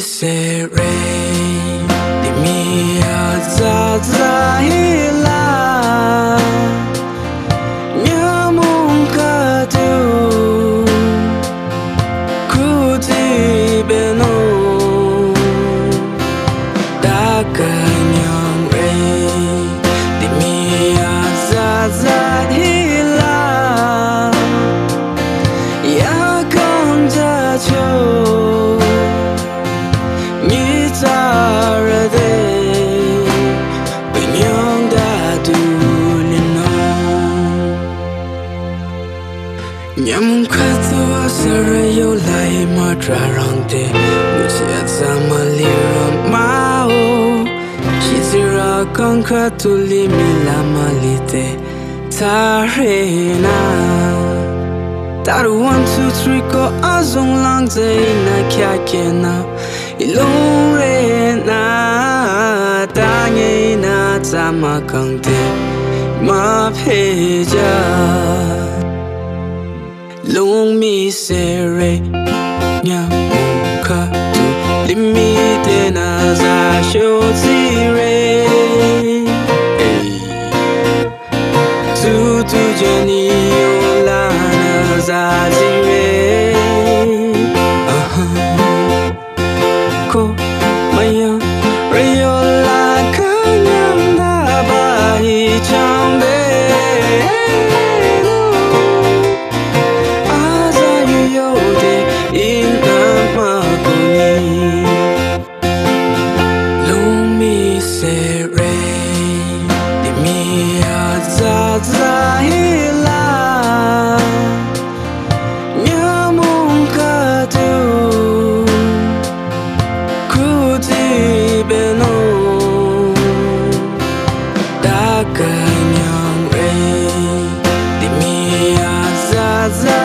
se re Limih atsah hila Nyamun katu Kuti beno Dakanyang re Limih atsah hila Yakang jacho Nyamun katu asarayo lai matrarangte Musi atsah maliram mao Shizira kang katu limih lamalite Tarena Taru 1, 2, 3 ko azong lang zay na kya kena Ilong re na Tangay na tama kang te Mapeja Long mi se re Nyamun katu Limite na za sho zi re Tu jani yo la na za zi re Ko maya re yo la kanyam da ba hi chang be Zahila Nyamun katu Kuti beno Dakanyang re Limih atsah